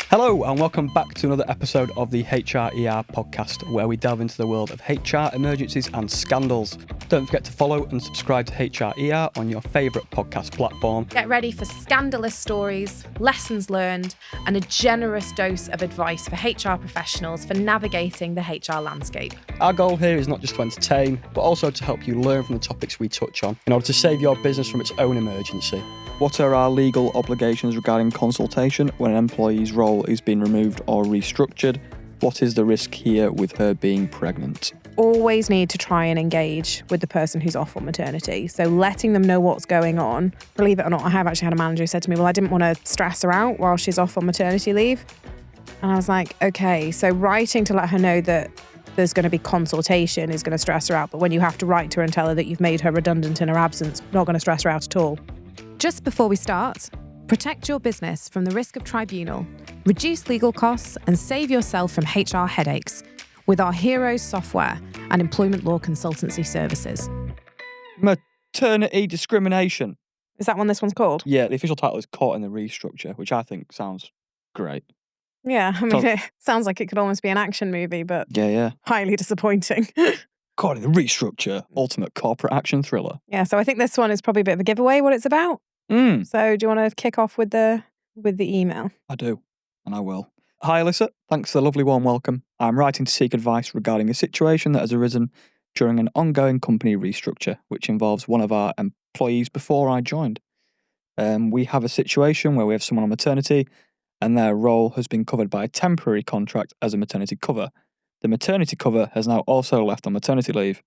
Hello and welcome back to another episode of the HRER podcast, where we delve into the world of HR emergencies and scandals. Don't forget to follow and subscribe to HRER on your favourite podcast platform. Get ready for scandalous stories, lessons learned, and a generous dose of advice for HR professionals for navigating the HR landscape. Our goal here is not just to entertain, but also to help you learn from the topics we touch on in order to save your business from its own emergency. What are our legal obligations regarding consultation when an employee's role is being removed or restructured? What is the risk here with her being pregnant? Always need to try and engage with the person who's off on maternity. So letting them know what's going on. Believe it or not, I have actually had a manager who said to me, well, I didn't want to stress her out while she's off on maternity leave. And I was like, okay, so writing to let her know that there's going to be consultation is going to stress her out. But when you have to write to her and tell her that you've made her redundant in her absence, not going to stress her out at all. Just before we start, protect your business from the risk of tribunal, reduce legal costs, and save yourself from HR headaches with our Heroes software and employment law consultancy services. Maternity Discrimination. Is that what this one's called? Yeah, the official title is Caught in the Restructure, which I think sounds great. Yeah, I mean, it sounds like it could almost be an action movie, but Yeah. highly disappointing. Caught in the Restructure, ultimate corporate action thriller. Yeah, so I think this one is probably a bit of a giveaway what it's about. So do you want to kick off with the email? I do, and I will. Hi, Alyssa. Thanks for the lovely warm welcome. I'm writing to seek advice regarding a situation that has arisen during an ongoing company restructure, which involves one of our employees before I joined. We have a situation where we have someone on maternity, and their role has been covered by a temporary contract as a maternity cover. The maternity cover has now also left on maternity leave.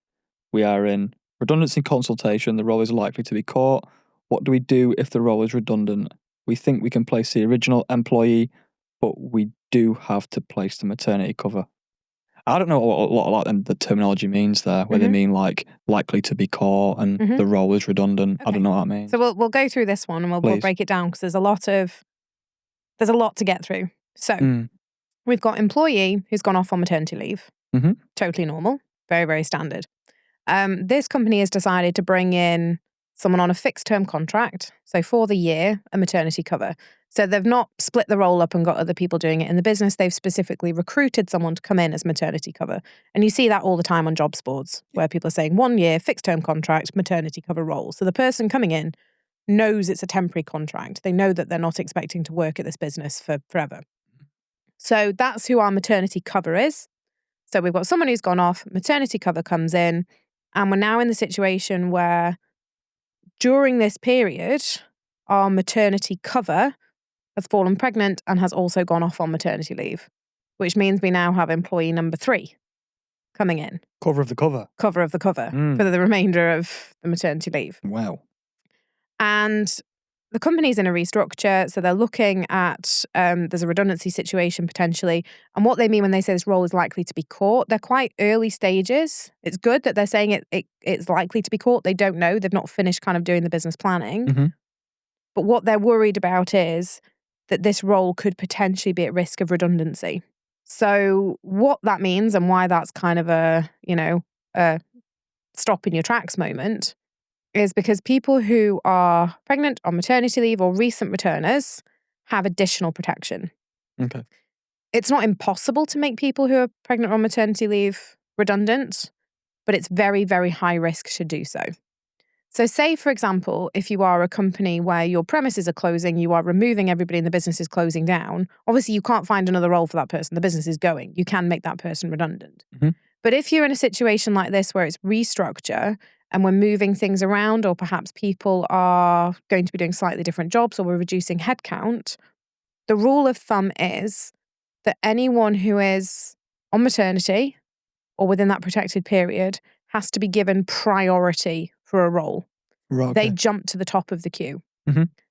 We are in redundancy consultation. The role is likely to be caught. What do we do if the role is redundant? We think we can place the original employee, but we do have to place the maternity cover. I don't know what a lot of the terminology means there, where they mean like likely to be caught and the role is redundant. Okay. I don't know what that means. So we'll go through this one and we'll break it down because there's a lot to get through. So we've got employee who's gone off on maternity leave. Totally normal, very, very standard. This company has decided to bring in someone on a fixed term contract, so for the year, a maternity cover. So they've not split the role up and got other people doing it in the business. They've specifically recruited someone to come in as maternity cover. And you see that all the time on jobs boards where people are saying 1 year, fixed term contract, maternity cover role. So the person coming in knows it's a temporary contract. They know that they're not expecting to work at this business for forever. So that's who our maternity cover is. So we've got someone who's gone off, maternity cover comes in, and we're now in the situation where during this period, our maternity cover has fallen pregnant and has also gone off on maternity leave, which means we now have employee number 3 coming in. Cover of the cover. Cover of the cover for the remainder of the maternity leave. Wow. And the company's in a restructure, so they're looking at, there's a redundancy situation potentially. And what they mean when they say this role is likely to be caught, they're quite early stages. It's good that they're saying it's likely to be caught. They don't know. They've not finished kind of doing the business planning. But what they're worried about is that this role could potentially be at risk of redundancy. So what that means and why that's kind of a stop in your tracks moment is because people who are pregnant on maternity leave or recent returners have additional protection. Okay. It's not impossible to make people who are pregnant on maternity leave redundant, but it's very, very high risk to do so. So say, for example, if you are a company where your premises are closing, you are removing everybody and the business is closing down, obviously you can't find another role for that person. The business is going. You can make that person redundant. But if you're in a situation like this where it's restructure and we're moving things around, or perhaps people are going to be doing slightly different jobs, or we're reducing headcount, the rule of thumb is that anyone who is on maternity or within that protected period has to be given priority for a role. Right, okay. They jump to the top of the queue.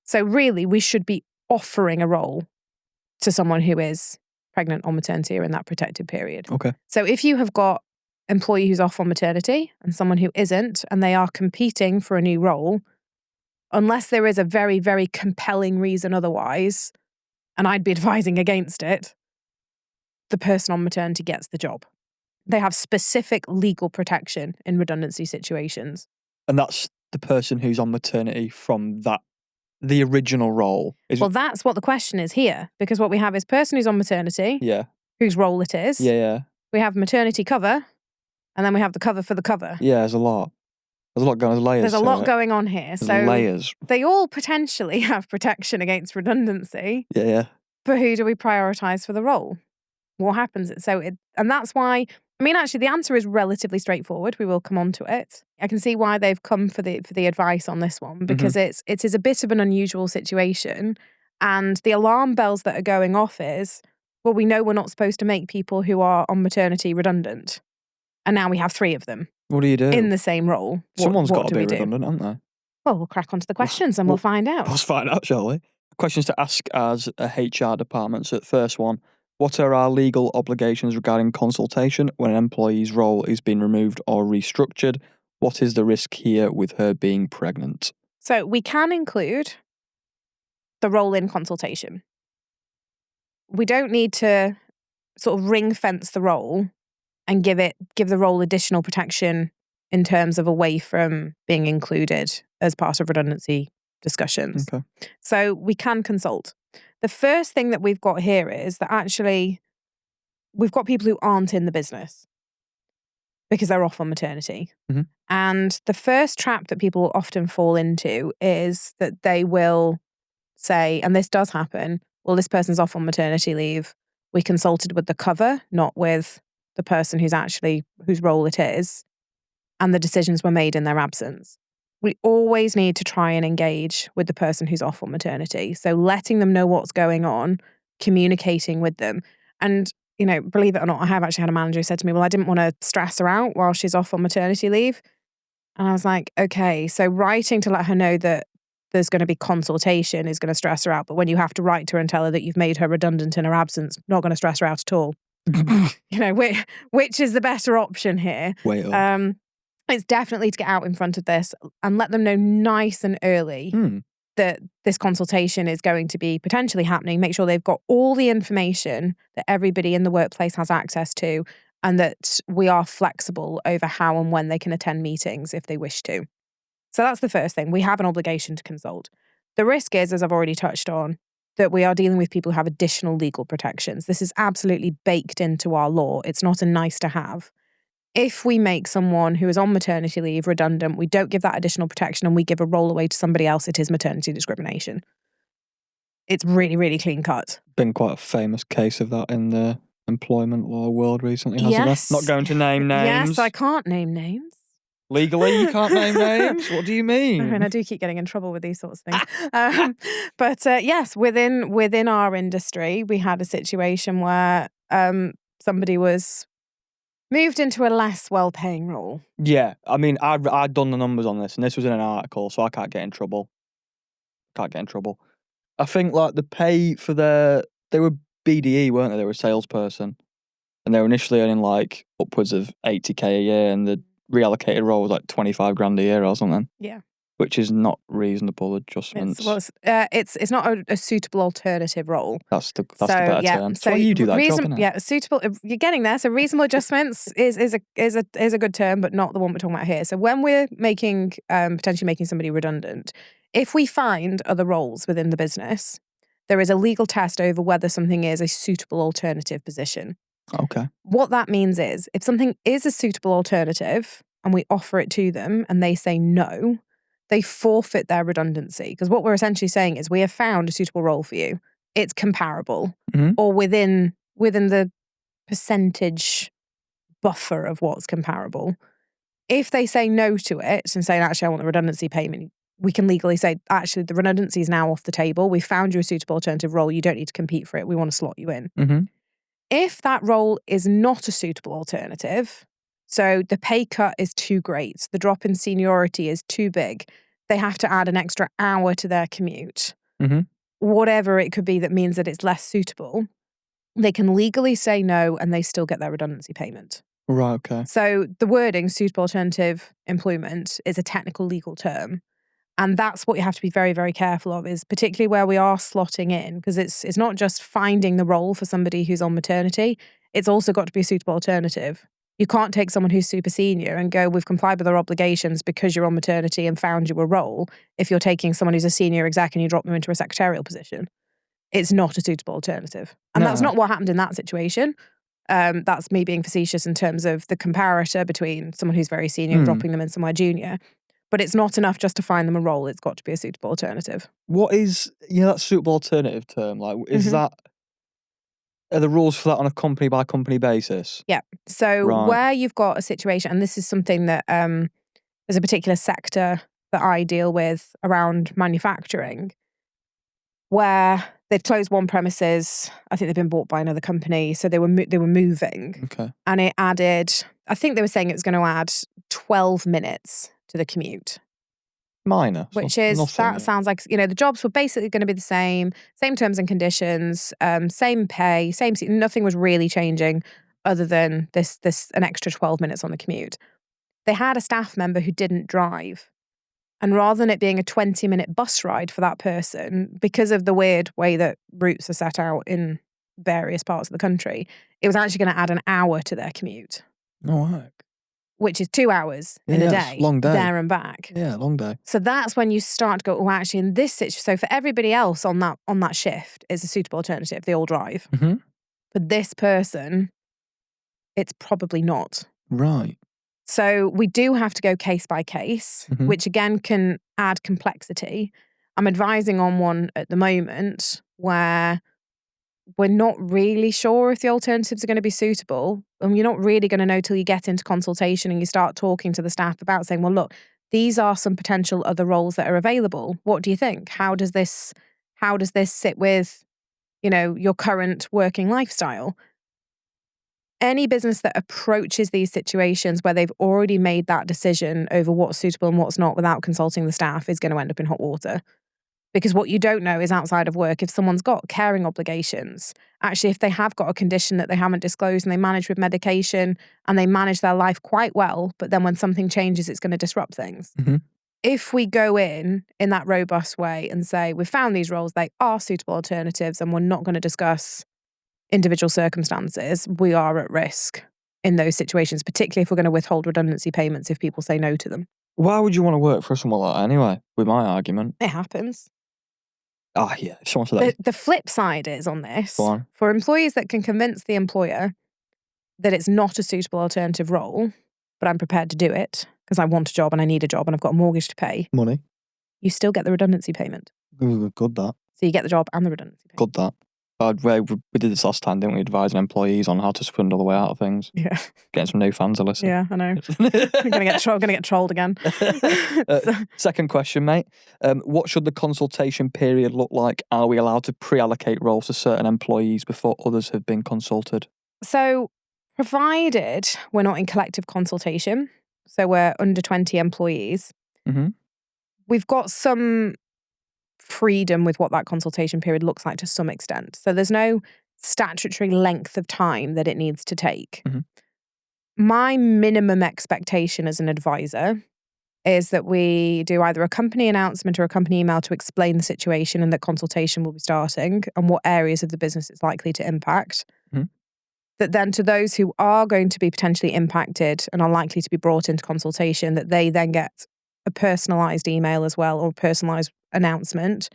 So really, we should be offering a role to someone who is pregnant on maternity or in that protected period. Okay. So if you have got employee who's off on maternity and someone who isn't, and they are competing for a new role, unless there is a very, very compelling reason otherwise, and I'd be advising against it, the person on maternity gets the job. They have specific legal protection in redundancy situations. And that's the person who's on maternity from that the original role? Well, that's what the question is here, because what we have is person who's on maternity, whose role it is. We have maternity cover, and then we have the cover for the cover. Yeah, there's a lot. There's a lot going on. There's a lot going on here. There's so layers. They all potentially have protection against redundancy. Yeah. But who do we prioritise for the role? What happens? And that's why, I mean, actually, the answer is relatively straightforward. We will come on to it. I can see why they've come for the advice on this one, because it is a bit of an unusual situation. And the alarm bells that are going off is, well, we know we're not supposed to make people who are on maternity redundant. And now we have 3 of them. What do you do? In the same role. Someone's got to be redundant, haven't they? Well, we'll crack on to the questions and we'll find out. Let's find out, shall we? Questions to ask as a HR department. So the first one, what are our legal obligations regarding consultation when an employee's role is being removed or restructured? What is the risk here with her being pregnant? So we can include the role in consultation. We don't need to sort of ring fence the role and give the role additional protection in terms of away from being included as part of redundancy discussions. Okay. So we can consult. The first thing that we've got here is that actually we've got people who aren't in the business because they're off on maternity. Mm-hmm. And the first trap that people often fall into is that they will say, and this does happen, well, this person's off on maternity leave. We consulted with the cover, not with the person whose role it is, and the decisions were made in their absence. We always need to try and engage with the person who's off on maternity. So letting them know what's going on, communicating with them. And, believe it or not, I have actually had a manager who said to me, well, I didn't want to stress her out while she's off on maternity leave. And I was like, okay, so writing to let her know that there's going to be consultation is going to stress her out. But when you have to write to her and tell her that you've made her redundant in her absence, not going to stress her out at all. Which is the better option here? It's definitely to get out in front of this and let them know nice and early that this consultation is going to be potentially happening. Make sure they've got all the information that everybody in the workplace has access to, and that we are flexible over how and when they can attend meetings if they wish to. So that's the first thing. We have an obligation to consult. The risk is, as I've already touched on, that we are dealing with people who have additional legal protections. This is absolutely baked into our law. It's not a nice to have. If we make someone who is on maternity leave redundant, we don't give that additional protection and we give a role away to somebody else, it is maternity discrimination. It's really, really clean cut. Been quite a famous case of that in the employment law world recently, hasn't there? Not going to name names. Yes, I can't name names. Legally, you can't name names? What do you mean? I mean, I do keep getting in trouble with these sorts of things. But yes, within our industry, we had a situation where somebody was moved into a less well-paying role. Yeah, I mean, I'd done the numbers on this, and this was in an article, so I can't get in trouble. I think, the pay for they were BDE, weren't they? They were a salesperson. And they were initially earning, upwards of 80k a year, and the reallocated role was 25 grand a year or something. Yeah. Which is not reasonable adjustments. It's not a suitable alternative role. That's the better term. That's why you do that job, isn't it? Yeah, suitable. You're getting there. So reasonable adjustments is a good term, but not the one we're talking about here. So when we're potentially making somebody redundant, if we find other roles within the business, there is a legal test over whether something is a suitable alternative position. Okay. What that means is, if something is a suitable alternative and we offer it to them and they say no, they forfeit their redundancy. Because what we're essentially saying is, we have found a suitable role for you. It's comparable or within the percentage buffer of what's comparable. If they say no to it and say, actually, I want the redundancy payment, we can legally say, actually, the redundancy is now off the table. We found you a suitable alternative role. You don't need to compete for it. We want to slot you in. Mm-hmm. If that role is not a suitable alternative, so the pay cut is too great, the drop in seniority is too big, they have to add an extra hour to their commute, whatever it could be that means that it's less suitable, they can legally say no and they still get their redundancy payment. Right, okay. So the wording, suitable alternative employment, is a technical legal term. And that's what you have to be very, very careful of, is particularly where we are slotting in, because it's not just finding the role for somebody who's on maternity. It's also got to be a suitable alternative. You can't take someone who's super senior and go, we've complied with our obligations because you're on maternity and found you a role, if you're taking someone who's a senior exec and you drop them into a secretarial position. It's not a suitable alternative. And that's not what happened in that situation. That's me being facetious in terms of the comparator between someone who's very senior and dropping them in somewhere junior. But it's not enough just to find them a role. It's got to be a suitable alternative. What is, that suitable alternative term? Like, is that, are the rules for that on a company by company basis? Yeah. So where you've got a situation, and this is something that there's a particular sector that I deal with around manufacturing, where they've closed one premises. I think they've been bought by another company. So they were moving. Okay. And it added, I think they were saying it was going to add 12 minutes to the commute. Minor. Which is, that sounds like, the jobs were basically going to be the same terms and conditions, same pay, nothing was really changing other than this an extra 12 minutes on the commute. They had a staff member who didn't drive. And rather than it being a 20-minute bus ride for that person, because of the weird way that routes are set out in various parts of the country, it was actually going to add an hour to their commute. No work. Which is 2 hours in a day, long day, there and back. Yeah, long day. So that's when you start to go, oh, actually, in this situation, so for everybody else on that shift, it's a suitable alternative. They all drive. Mm-hmm. For this person, it's probably not. Right. So we do have to go case by case, which again can add complexity. I'm advising on one at the moment where we're not really sure if the alternatives are going to be suitable. And you're not really going to know till you get into consultation and you start talking to the staff about saying, well, look, these are some potential other roles that are available. What do you think? How does this sit with, your current working lifestyle? Any business that approaches these situations where they've already made that decision over what's suitable and what's not without consulting the staff is going to end up in hot water. Because what you don't know is outside of work, if someone's got caring obligations, actually if they have got a condition that they haven't disclosed and they manage with medication and they manage their life quite well, but then when something changes, it's going to disrupt things. Mm-hmm. If we go in that robust way and say, we've found these roles, they are suitable alternatives and we're not going to discuss individual circumstances, we are at risk in those situations, particularly if we're going to withhold redundancy payments if people say no to them. Why would you want to work for someone like that anyway, with my argument? It happens. Yeah. If someone said the flip side is on this, Go on. for employees that can convince the employer that it's not a suitable alternative role, but I'm prepared to do it because I want a job and I need a job and I've got a mortgage to pay. Money. You still get the redundancy payment. Good that. So you get the job and the redundancy payment. Good that. We did this last time, didn't we? Advising employees on how to swindle the way out of things. Yeah. Getting some new fans, Alyssa. Yeah, I know. I'm gonna get trolled again. Second question, mate. What should the consultation period look like? Are we allowed to pre-allocate roles to certain employees before others have been consulted? So, provided we're not in collective consultation, so we're under 20 employees, we've got some freedom with what that consultation period looks like to some extent. So there's no statutory length of time that it needs to take. My minimum expectation as an advisor is that we do either a company announcement or a company email to explain the situation and that consultation will be starting and what areas of the business it's likely to impact. That then to those who are going to be potentially impacted and are likely to be brought into consultation, that they then get a personalised email as well or a personalised announcement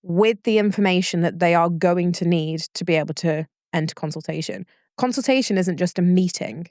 with the information that they are going to need to be able to enter consultation. Consultation isn't just a meeting.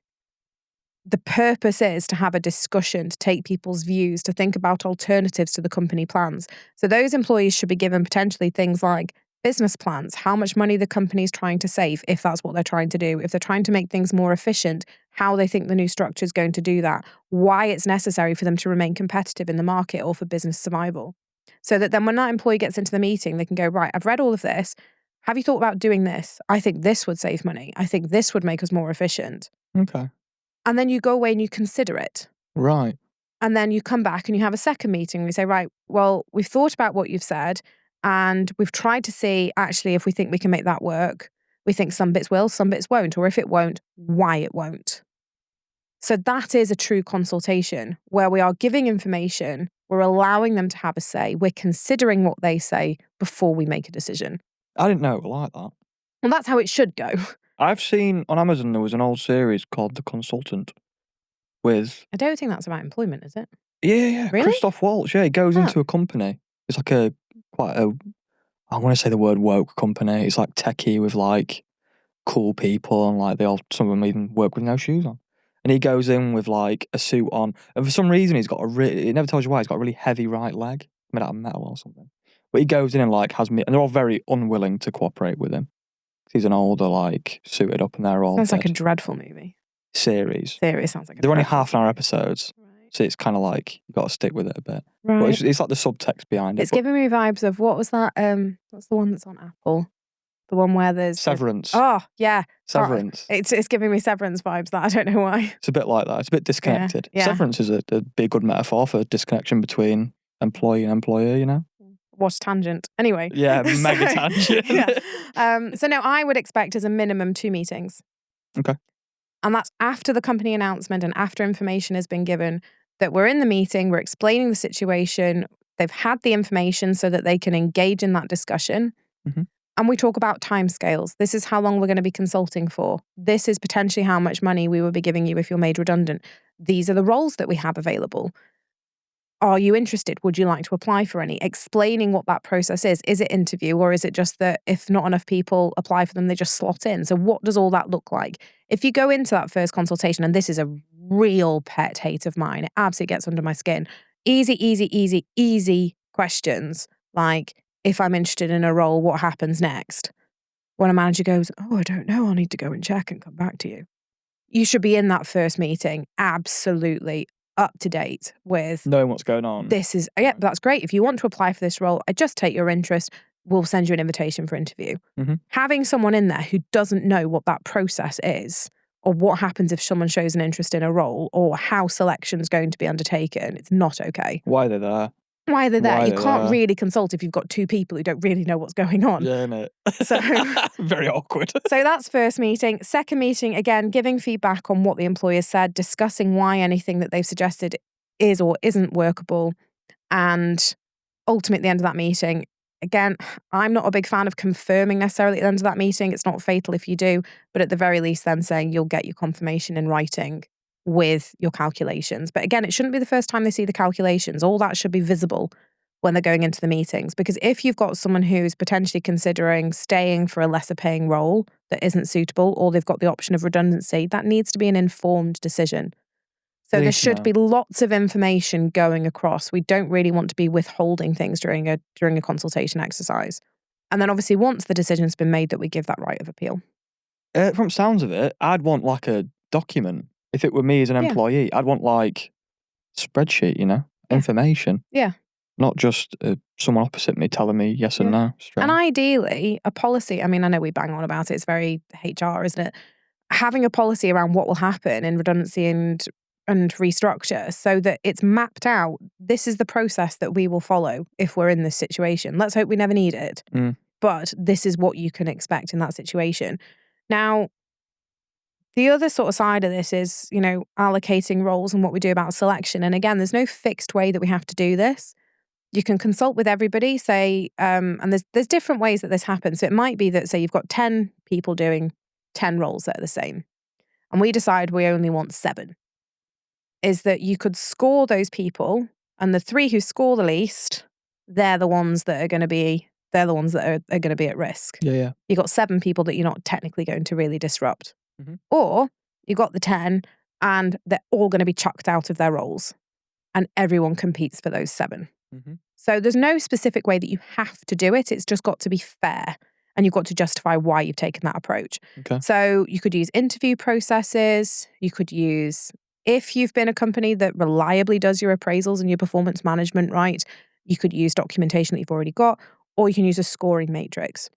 The purpose is to have a discussion, to take people's views, to think about alternatives to the company plans. So those employees should be given potentially things like business plans, how much money the company is trying to save, if that's what they're trying to do. If they're trying to make things more efficient, how they think the new structure is going to do that, why it's necessary for them to remain competitive in the market or for business survival. So that then when that employee gets into the meeting, they can go, right, I've read all of this. Have you thought about doing this? I think this would save money. I think this would make us more efficient. Okay. And then you go away and you consider it. Right. And then you come back and you have a second meeting and you say, right, well, we've thought about what you've said and we've tried to see actually if we think we can make that work. We think some bits will, some bits won't, or if it won't, why it won't. So that is a true consultation where we are giving information, we're allowing them to have a say, we're considering what they say before we make a decision. I didn't know it was like that. Well, that's how it should go. I've seen on Amazon there was an old series called The Consultant with... I don't think that's about employment, is it? Yeah. Really? Christoph Waltz, he goes into a company. It's like I want to say the word woke company. It's like techie with like cool people and like some of them even work with no shoes on. And he goes in with like a suit on, and for some reason he's got it never tells you why, he's got a really heavy right leg, made out of metal or something. But he goes in and like and they're all very unwilling to cooperate with him. He's an older, like, suited up, and they're all Sounds like a dreadful movie. Series Sounds like they're only half-an-hour episodes, so it's kind of like you've got to stick with it a bit. Right. But it's like the subtext behind it. It's giving me vibes of, what was that? What's the one that's on Apple? The one where there's Severance. Oh yeah, Severance. It's giving me Severance vibes. That I don't know why. It's a bit like that. It's a bit disconnected. Yeah. Severance is a big good metaphor for disconnection between employee and employer. You know. What a tangent. Anyway. Yeah, mega tangent. Yeah. So now I would expect as a minimum 2 meetings. Okay. And that's after the company announcement and after information has been given, that we're in the meeting, we're explaining the situation, they've had the information so that they can engage in that discussion. Mm-hmm. And we talk about timescales. This is how long we're going to be consulting for. This is potentially how much money we will be giving you if you're made redundant. These are the roles that we have available. Are you interested? Would you like to apply for any? Explaining what that process is. Is it interview, or is it just that if not enough people apply for them, they just slot in? So what does all that look like? If you go into that first consultation, and this is a real pet hate of mine, it absolutely gets under my skin. Easy questions. Like, if I'm interested in a role, what happens next? When a manager goes, oh, I don't know, I'll need to go and check and come back to you. You should be in that first meeting absolutely up to date with knowing what's going on. That's great. If you want to apply for this role, I just take your interest. We'll send you an invitation for interview. Mm-hmm. Having someone in there who doesn't know what that process is, or what happens if someone shows an interest in a role, or how selection's going to be undertaken, it's not okay. Why are they there? Why are they there? You can't really consult if you've got 2 people who don't really know what's going on. Yeah, innit? So very awkward. So that's first meeting. Second meeting, again, giving feedback on what the employer said, discussing why anything that they've suggested is or isn't workable. And ultimately at the end of that meeting, again, I'm not a big fan of confirming necessarily at the end of that meeting. It's not fatal if you do, but at the very least then saying you'll get your confirmation in writing with your calculations. But again, it shouldn't be the first time they see the calculations. All that should be visible when they're going into the meetings. Because if you've got someone who's potentially considering staying for a lesser paying role that isn't suitable, or they've got the option of redundancy, that needs to be an informed decision. So there should be lots of information going across. We don't really want to be withholding things during a consultation exercise. And then obviously once the decision's been made, that we give that right of appeal. From sounds of it, I'd want like a document. If it were me as an employee, I'd want like spreadsheet, information. Yeah. Not just someone opposite me telling me yes and no. And ideally, a policy. I mean, I know we bang on about it. It's very HR, isn't it? Having a policy around what will happen in redundancy and restructure, so that it's mapped out. This is the process that we will follow if we're in this situation. Let's hope we never need it. But this is what you can expect in that situation. Now, the other sort of side of this is, allocating roles and what we do about selection. And again, there's no fixed way that we have to do this. You can consult with everybody, say, and there's different ways that this happens. So it might be that, say, you've got 10 people doing 10 roles that are the same, and we decide we only want 7. Is that you could score those people, and the 3 who score the least, they're the ones that are going to be are going to be at risk. Yeah. You've got 7 people that you're not technically going to really disrupt. Mm-hmm. Or you got the 10 and they're all going to be chucked out of their roles, and everyone competes for those 7. Mm-hmm. So there's no specific way that you have to do it. It's just got to be fair, and you've got to justify why you've taken that approach. Okay. So you could use interview processes. You could use, if you've been a company that reliably does your appraisals and your performance management right, you could use documentation that you've already got, or you can use a scoring matrix,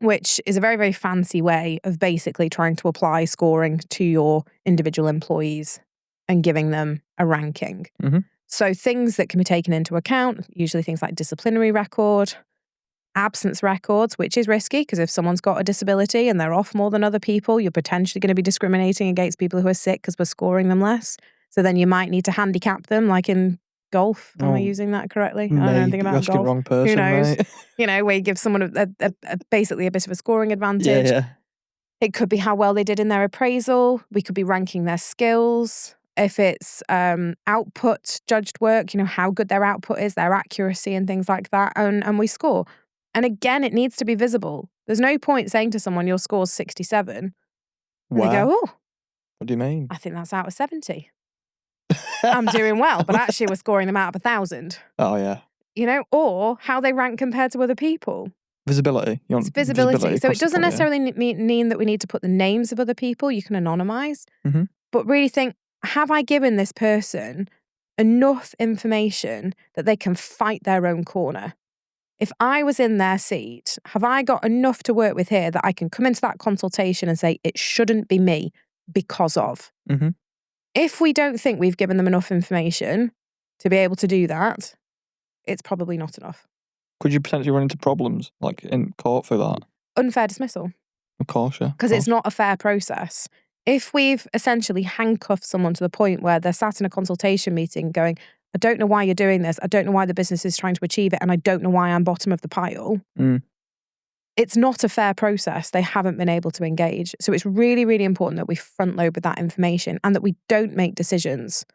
which is a very, very fancy way of basically trying to apply scoring to your individual employees and giving them a ranking. Mm-hmm. So things that can be taken into account, usually things like disciplinary record, absence records, which is risky because if someone's got a disability and they're off more than other people, you're potentially going to be discriminating against people who are sick because we're scoring them less. So then you might need to handicap them, like in golf. Am I using that correctly? I don't know anything about golf. You're asking the wrong person, who knows? mate. Where you give someone basically a bit of a scoring advantage. Yeah. It could be how well they did in their appraisal. We could be ranking their skills. If it's output judged work, how good their output is, their accuracy and things like that. And we score. And again, it needs to be visible. There's no point saying to someone, your score's 67. And they go, oh. What do you mean? I think that's out of 70. I'm doing well, but actually we're scoring them out of 1,000. Oh, yeah. Or how they rank compared to other people. Visibility. It's visibility. So it doesn't necessarily mean that we need to put the names of other people. You can anonymize. Mm-hmm. But really think, have I given this person enough information that they can fight their own corner? If I was in their seat, have I got enough to work with here that I can come into that consultation and say, it shouldn't be me because of? Mm-hmm. If we don't think we've given them enough information to be able to do that, it's probably not enough. Could you potentially run into problems, like in court for that? Unfair dismissal. Of course, yeah. Because it's not a fair process. If we've essentially handcuffed someone to the point where they're sat in a consultation meeting going, I don't know why you're doing this. I don't know why the business is trying to achieve it. And I don't know why I'm bottom of the pile. It's not a fair process. They haven't been able to engage. So it's really, really important that we front load with that information and that we don't make decisions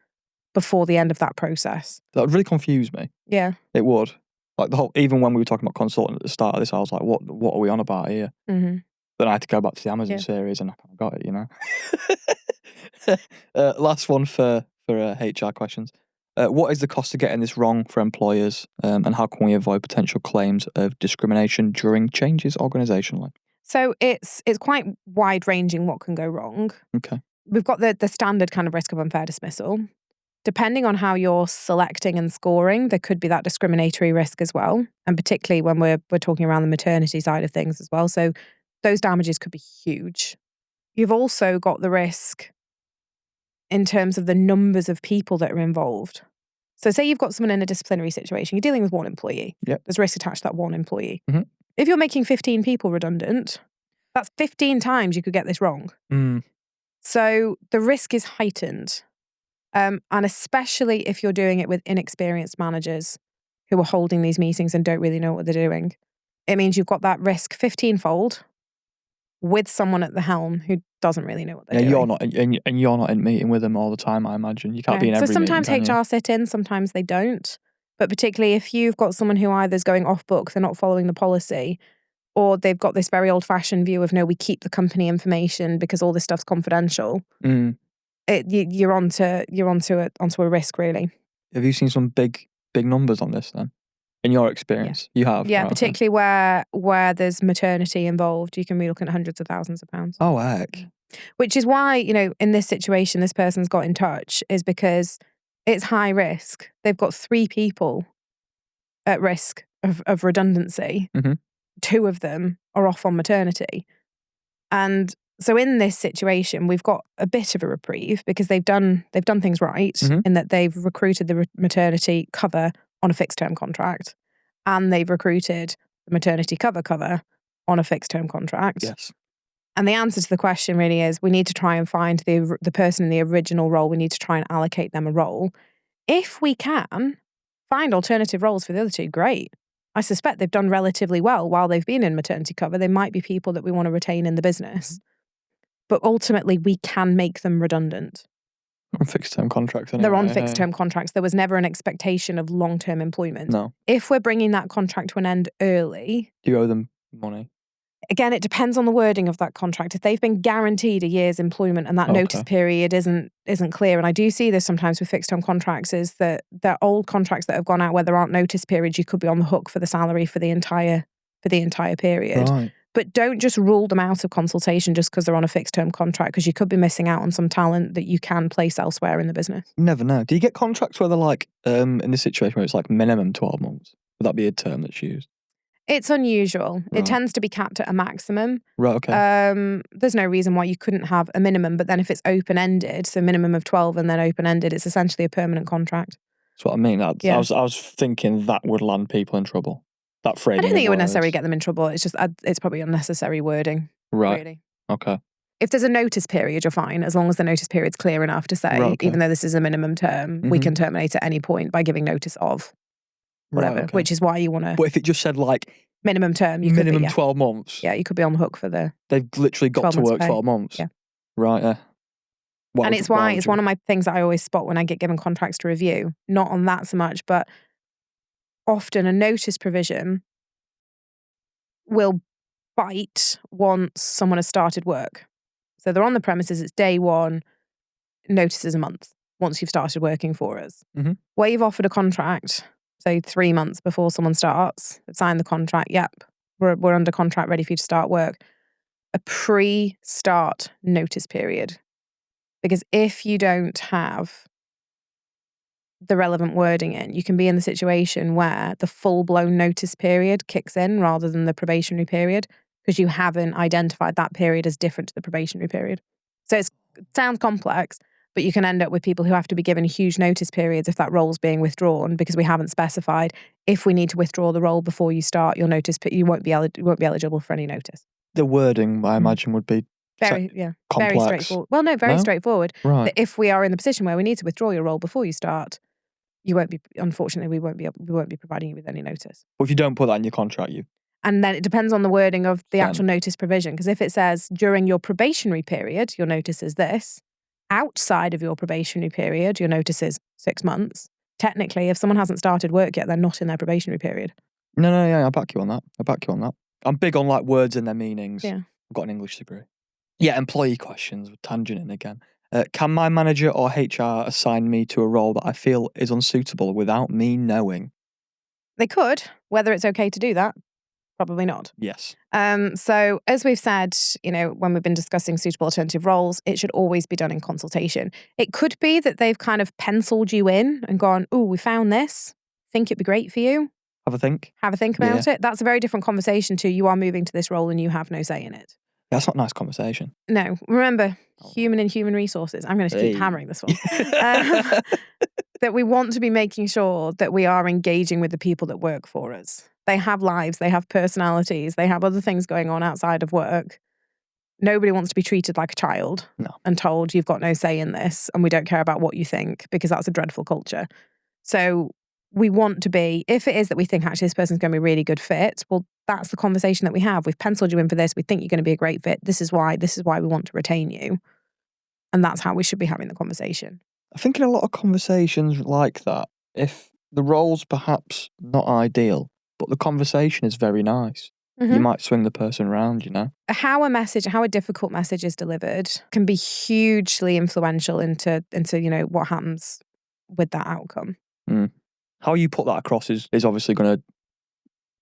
before the end of that process. That would really confuse me. Yeah. It would. Like even when we were talking about consulting at the start of this, I was like, what are we on about here? Mm-hmm. Then I had to go back to the Amazon series and I kind of got it, Last one for HR questions. What is the cost of getting this wrong for employers, and how can we avoid potential claims of discrimination during changes organisationally? So it's quite wide-ranging what can go wrong. Okay. We've got the standard kind of risk of unfair dismissal. Depending on how you're selecting and scoring, there could be that discriminatory risk as well, and particularly when we're talking around the maternity side of things as well. So those damages could be huge. You've also got the risk in terms of the numbers of people that are involved. So say you've got someone in a disciplinary situation, you're dealing with one employee. Yep. There's risk attached to that one employee. Mm-hmm. If you're making 15 people redundant, that's 15 times you could get this wrong. So the risk is heightened. And especially if you're doing it with inexperienced managers who are holding these meetings and don't really know what they're doing. It means you've got that risk 15-fold with someone at the helm who doesn't really know what they're doing. You're not in meeting with them all the time, I imagine. You can't be in every meeting. So sometimes HR sit in, sometimes they don't. But particularly if you've got someone who either is going off book, they're not following the policy, or they've got this very old-fashioned view of, no, we keep the company information because all this stuff's confidential. You're onto a risk, really. Have you seen some big numbers on this then? In your experience, you have? Yeah, right, particularly where there's maternity involved, you can be looking at hundreds of thousands of pounds. Oh, heck. Which is why, in this situation, this person's got in touch, is because it's high risk. They've got 3 people at risk of redundancy. Mm-hmm. 2 of them are off on maternity. And so in this situation, we've got a bit of a reprieve because they've done things right, in that they've recruited the maternity cover on a fixed term contract, and they've recruited the maternity cover on a fixed term contract. Yes. And the answer to the question really is, we need to try and find the person in the original role. We need to try and allocate them a role. If we can find alternative roles for the other 2, great. I suspect they've done relatively well while they've been in maternity cover. They might be people that we want to retain in the business. But ultimately, we can make them redundant. On fixed-term contracts, anyway. They're on fixed-term contracts. There was never an expectation of long-term employment. No. If we're bringing that contract to an end early... Do you owe them money? Again, it depends on the wording of that contract. If they've been guaranteed a year's employment and that notice period isn't clear, and I do see this sometimes with fixed-term contracts, is that they're old contracts that have gone out where there aren't notice periods, you could be on the hook for the salary for the entire period. Right. But don't just rule them out of consultation just because they're on a fixed-term contract, because you could be missing out on some talent that you can place elsewhere in the business. You never know. Do you get contracts where they're like, in this situation where it's like minimum 12 months? Would that be a term that's used? It's unusual. Right. It tends to be capped at a maximum. Right, okay. There's no reason why you couldn't have a minimum, but then if it's open-ended, so minimum of 12 and then open-ended, it's essentially a permanent contract. That's what I mean. I was thinking that would land people in trouble. That phrase. I don't think it would necessarily get them in trouble. It's just, it's probably unnecessary wording. Right. Really. Okay. If there's a notice period, you're fine, as long as the notice period's clear enough to say, right, okay. even though this is a minimum term, we can terminate at any point by giving notice of whatever, right, okay. which is why you want to... But if it just said like, Minimum term. Minimum 12 months? Yeah, you could be on the hook for the... They've literally got to work 12 months? Yeah. Right, yeah. And it's why it's one of my things that I always spot when I get given contracts to review. Not on that so much, but often a notice provision will bite once someone has started work. So they're on the premises, it's day one, notice is a month once you've started working for us. Mm-hmm. Where you've offered a contract, say 3 months before someone starts, they've signed the contract, yep, we're under contract, ready for you to start work. A pre-start notice period. Because if you don't have the relevant wording in, you can be in the situation where the full-blown notice period kicks in rather than the probationary period, because you haven't identified that period as different to the probationary period. So it sounds complex, but you can end up with people who have to be given huge notice periods if that role's being withdrawn, because we haven't specified if we need to withdraw the role before you start your notice, you won't be eligible for any notice. The wording, I imagine, would be very complex. Very straightforward. Well, no, very straightforward. Right. That if we are in the position where we need to withdraw your role before you start, you won't be. Unfortunately, we won't be providing you with any notice. But if you don't put that in your contract, and then it depends on the wording of the actual notice provision. Because if it says during your probationary period, your notice is this. Outside of your probationary period, your notice is 6 months. Technically, if someone hasn't started work yet, they're not in their probationary period. No, yeah, I back you on that. I'm big on like words and their meanings. Yeah. I've got an English degree. Yeah, employee questions, tangenting again. Can my manager or HR assign me to a role that I feel is unsuitable without me knowing? They could. Whether it's okay to do that, probably not. Yes. So as we've said, when we've been discussing suitable alternative roles, it should always be done in consultation. It could be that they've kind of penciled you in and gone, oh, we found this. Think it'd be great for you. Have a think about it. That's a very different conversation to you are moving to this role and you have no say in it. That's not a nice conversation. No. Remember, human and human resources. I'm going to keep hammering this one. That we want to be making sure that we are engaging with the people that work for us. They have lives, they have personalities, they have other things going on outside of work. Nobody wants to be treated like a child and told you've got no say in this and we don't care about what you think, because that's a dreadful culture. So we want to be, if it is that we think actually this person's going to be a really good fit, well, that's the conversation that we have. We've penciled you in for this. We think you're going to be a great fit. This is why we want to retain you. And that's how we should be having the conversation. I think in a lot of conversations like that, if the role's perhaps not ideal, but the conversation is very nice, you might swing the person around, How a difficult message is delivered can be hugely influential into what happens with that outcome. How you put that across is obviously going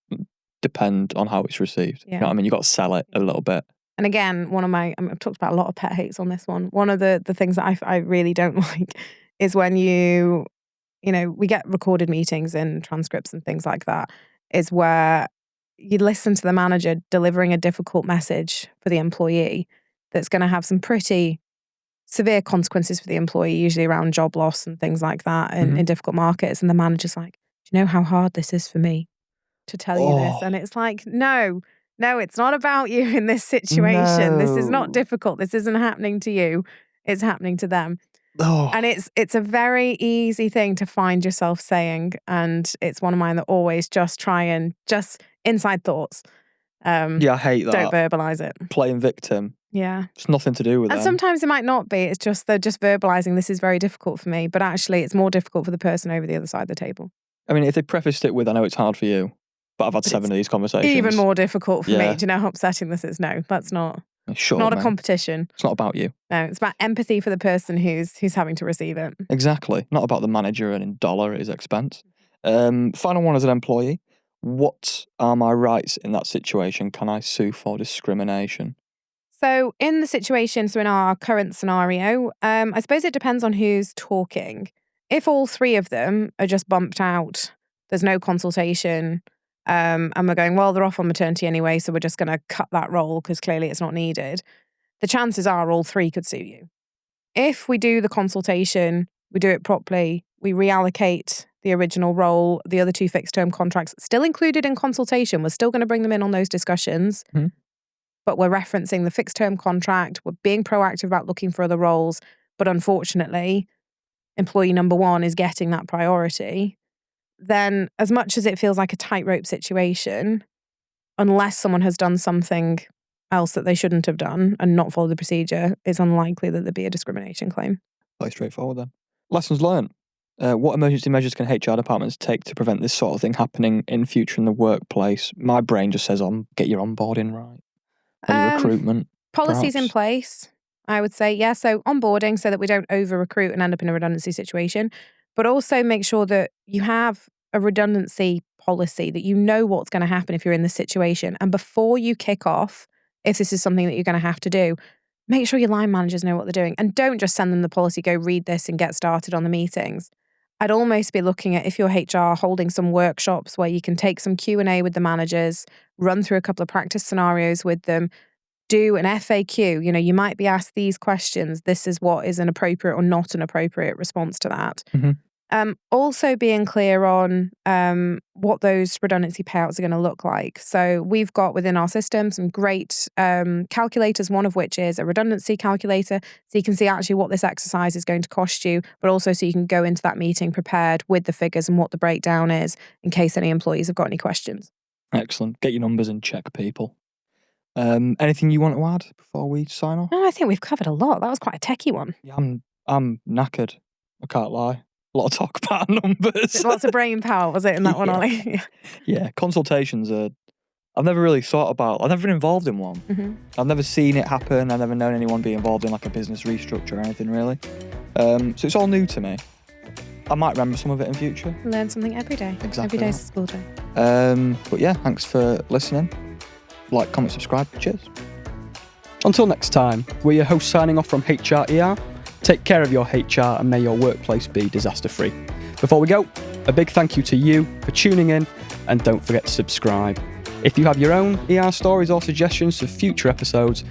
to depend on how it's received. Yeah. You know what I mean? You've got to sell it a little bit. And again, I've talked about a lot of pet hates on this one. One of the things that I really don't like is when we get recorded meetings and transcripts and things like that, is where you listen to the manager delivering a difficult message for the employee that's going to have some pretty severe consequences for the employee, usually around job loss and things like that in difficult markets. And the manager's like, do you know how hard this is for me to tell you this? And it's like, no, it's not about you in this situation. This is not difficult. This isn't happening to you. It's happening to them. And it's a very easy thing to find yourself saying. And it's one of mine that always just inside thoughts. I hate that. Don't verbalise it. Playing victim. Yeah. It's nothing to do with it. And sometimes it might not be. It's just they're just verbalising, this is very difficult for me. But actually, it's more difficult for the person over the other side of the table. I mean, if they prefaced it with, I know it's hard for you, but I've had 7 of these conversations. Even more difficult for me. Do you know how upsetting this is? No, that's not. Not a competition. It's not about you. No, it's about empathy for the person who's having to receive it. Exactly. Not about the manager earning dollar at his expense. Final one as an employee. What are my rights in that situation? Can I sue for discrimination? So in our current scenario, I suppose it depends on who's talking. If all three of them are just bumped out, there's no consultation, and we're going, well, they're off on maternity anyway, so we're just going to cut that role because clearly it's not needed, the chances are all three could sue you. If we do the consultation, we do it properly, we reallocate the original role, the other 2 fixed-term contracts still included in consultation, we're still going to bring them in on those discussions, but we're referencing the fixed-term contract, we're being proactive about looking for other roles, but unfortunately, employee number 1 is getting that priority, then as much as it feels like a tightrope situation, unless someone has done something else that they shouldn't have done and not followed the procedure, it's unlikely that there'd be a discrimination claim. Very straightforward then. Lessons learned. What emergency measures can HR departments take to prevent this sort of thing happening in future in the workplace? My brain just says get your onboarding right. Any recruitment. Policies perhaps? In place, I would say. Yeah, so onboarding so that we don't over-recruit and end up in a redundancy situation. But also make sure that you have a redundancy policy, that you know what's going to happen if you're in this situation. And before you kick off, if this is something that you're going to have to do, make sure your line managers know what they're doing. And don't just send them the policy, go read this and get started on the meetings. I'd almost be looking at, if you're HR, holding some workshops where you can take some Q&A with the managers, run through a couple of practice scenarios with them, do an FAQ. You might be asked these questions. This is what is an appropriate or not an appropriate response to that. Mm-hmm. Also being clear on what those redundancy payouts are going to look like. So we've got within our system some great calculators, one of which is a redundancy calculator. So you can see actually what this exercise is going to cost you, but also so you can go into that meeting prepared with the figures and what the breakdown is in case any employees have got any questions. Excellent. Get your numbers and check people. Anything you want to add before we sign off? No, I think we've covered a lot. That was quite a techie one. Yeah, I'm knackered. I can't lie. A lot of talk about numbers. Lots of brain power, was it, in that one, Ollie? Yeah, consultations are... I've never really thought about... I've never been involved in one. Mm-hmm. I've never seen it happen. I've never known anyone be involved in like a business restructure or anything, really. So it's all new to me. I might remember some of it in future. Learn something every day. Exactly. Every day's a school day. But yeah, thanks for listening. Like, comment, subscribe. Cheers. Until next time, we're your hosts signing off from HRER. Take care of your HR and may your workplace be disaster-free. Before we go, a big thank you to you for tuning in, and don't forget to subscribe. If you have your own ER stories or suggestions for future episodes,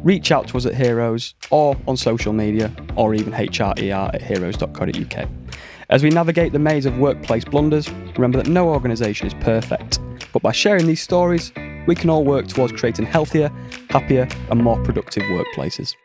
reach out to us at Heroes or on social media, or even hrer@heroes.co.uk. As we navigate the maze of workplace blunders, remember that no organisation is perfect, but by sharing these stories, we can all work towards creating healthier, happier and more productive workplaces.